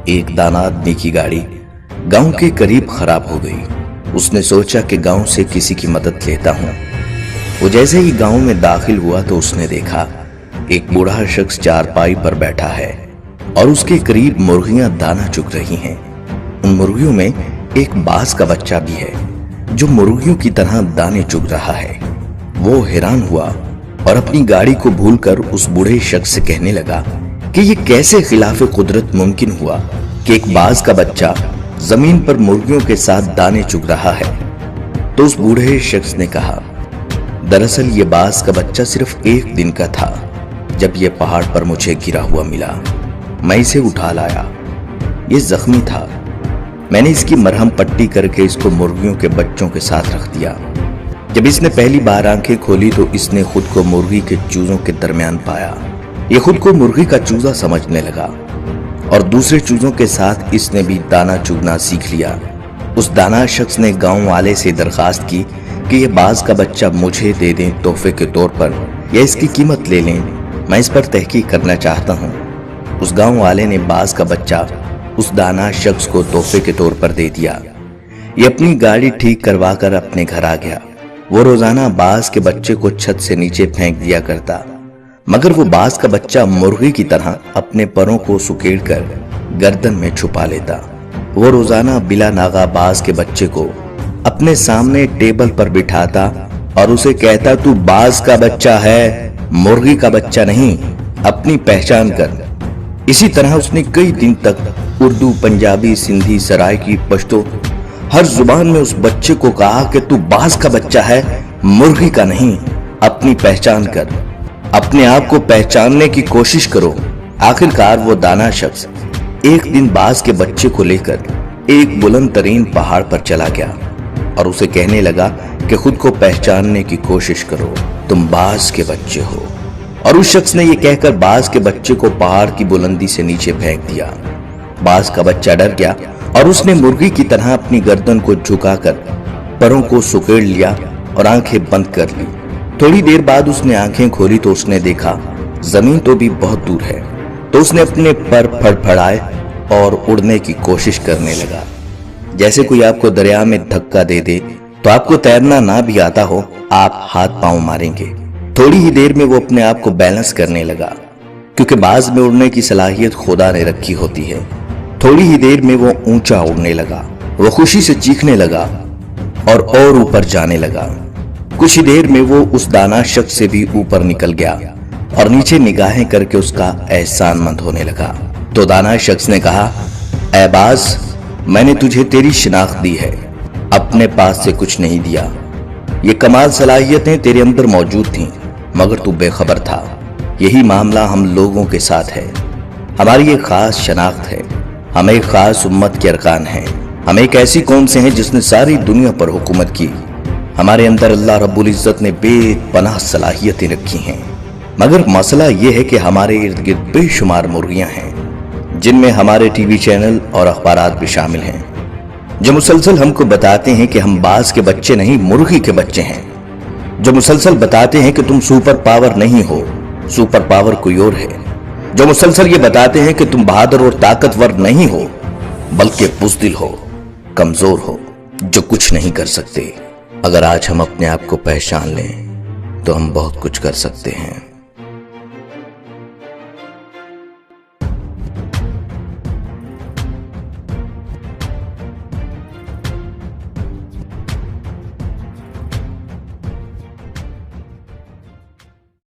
ایک دانا آدمی کی گاڑی گاؤں کے قریب خراب ہو گئی۔ اس نے سوچا کہ گاؤں سے کسی کی مدد لیتا ہوں۔ وہ جیسے ہی گاؤں میں داخل ہوا تو اس نے دیکھا ایک بوڑھا شخص چارپائی پر بیٹھا ہے اور اس کے قریب مرغیاں دانا چگ رہی ہیں۔ ان مرغیوں میں ایک باز کا بچہ بھی ہے جو مرغیوں کی طرح دانے چگ رہا ہے۔ وہ حیران ہوا اور اپنی گاڑی کو بھول کر اس بوڑھے شخص سے کہنے لگا کہ یہ کیسے خلاف قدرت ممکن ہوا کہ ایک باز کا بچہ زمین پر مرغیوں کے ساتھ دانے چگ رہا ہے۔ تو اس بوڑھے شخص نے کہا، دراصل یہ باز کا بچہ صرف ایک دن کا تھا۔ جب یہ پہاڑ پر مجھے گرا ہوا ملا، میں اسے اٹھا لایا۔ یہ زخمی تھا، میں نے اس کی مرہم پٹی کر کے اس کو مرغیوں کے بچوں کے ساتھ رکھ دیا۔ جب اس نے پہلی بار آنکھیں کھولی تو اس نے خود کو مرغی کے چوزوں کے درمیان پایا۔ یہ خود کو مرغی کا چوزا سمجھنے لگا اور دوسرے چوزوں کے ساتھ اس نے بھی دانا چگنا سیکھ لیا۔ اس دانا شخص نے گاؤں والے سے درخواست کی کہ یہ باز کا بچہ مجھے دے دیں تحفے کے طور پر یا اس کی قیمت لے لیں، میں اس پر تحقیق کرنا چاہتا ہوں۔ اس گاؤں والے نے باز کا بچہ اس دانا شخص کو تحفے کے طور پر دے دیا۔ یہ اپنی گاڑی ٹھیک کروا کر اپنے گھر آ گیا۔ وہ روزانہ باز کے بچے کو چھت سے نیچے پھینک دیا کرتا، مگر وہ باز کا بچہ مرغی کی طرح اپنے پروں کو سکیڑ کر گردن میں چھپا لیتا۔ وہ روزانہ بلا ناغہ باز کے بچے کو اپنے سامنے ٹیبل پر بٹھاتا اور اسے کہتا، تو باز کا بچہ ہے، مرغی کا بچہ نہیں، اپنی پہچان کر۔ اسی طرح اس نے کئی دن تک اردو، پنجابی، سندھی، سرائکی، پشتو ہر زبان میں اس بچے کو کہا کہ تو باز کا بچہ ہے، مرغی کا نہیں، اپنی پہچان کر، اپنے آپ کو پہچاننے کی کوشش کرو۔ آخر کار وہ دانا شخص ایک دن باز کے بچے کو لے کر ایک بلند ترین پہاڑ پر چلا گیا اور اسے کہنے لگا کہ خود کو پہچاننے کی کوشش کرو، تم باز کے بچے ہو۔ اور اس شخص نے یہ کہہ کر باز کے بچے کو پہاڑ کی بلندی سے نیچے پھینک دیا۔ باز کا بچہ ڈر گیا اور اس نے مرغی کی طرح اپنی گردن کو جھکا کر پروں کو سکیڑ لیا اور آنکھیں بند کر لی۔ تھوڑی دیر بعد اس نے آنکھیں کھولی تو اس نے دیکھا زمین تو بھی بہت دور ہے۔ تو اس نے اپنے پر پھڑ پھڑائے اور اڑنے کی کوشش کرنے لگا، جیسے کوئی آپ کو دریا میں دھکا دے دے تو آپ کو تیرنا نہ بھی آتا ہو، آپ ہاتھ پاؤں ماریں گے۔ تھوڑی ہی دیر میں وہ اپنے آپ کو بیلنس کرنے لگا، کیونکہ باز میں اڑنے کی صلاحیت خدا نے رکھی ہوتی ہے۔ تھوڑی ہی دیر میں وہ اونچا اڑنے لگا، وہ خوشی سے چیخنے لگا اور اوپر جانے لگا۔ کچھ ہی دیر میں وہ اس دانا شخص سے بھی اوپر نکل گیا اور نیچے نگاہیں کر کے اس کا احسان مند ہونے لگا۔ تو دانا شخص نے کہا، اے باز، میں نے تجھے تیری شناخت دی ہے، اپنے پاس سے کچھ نہیں دیا۔ یہ کمال صلاحیتیں تیرے اندر موجود تھیں، مگر تو بے خبر تھا۔ یہی معاملہ ہم لوگوں کے ساتھ ہے۔ ہماری ایک خاص شناخت ہے، ہم ایک خاص امت کے ارکان ہیں، ہم ایک ایسی قوم سے ہیں جس نے ساری دنیا پر حکومت کی۔ ہمارے اندر اللہ رب العزت نے بے پناہ صلاحیتیں رکھی ہیں، مگر مسئلہ یہ ہے کہ ہمارے ارد گرد بے شمار مرغیاں ہیں، جن میں ہمارے ٹی وی چینل اور اخبارات بھی شامل ہیں، جو مسلسل ہم کو بتاتے ہیں کہ ہم باز کے بچے نہیں، مرغی کے بچے ہیں، جو مسلسل بتاتے ہیں کہ تم سپر پاور نہیں ہو، سپر پاور کوئی اور ہے، جو مسلسل یہ بتاتے ہیں کہ تم بہادر اور طاقتور نہیں ہو، بلکہ بزدل ہو، کمزور ہو، جو کچھ نہیں کر سکتے۔ اگر آج ہم اپنے آپ کو پہچان لیں تو ہم بہت کچھ کر سکتے ہیں۔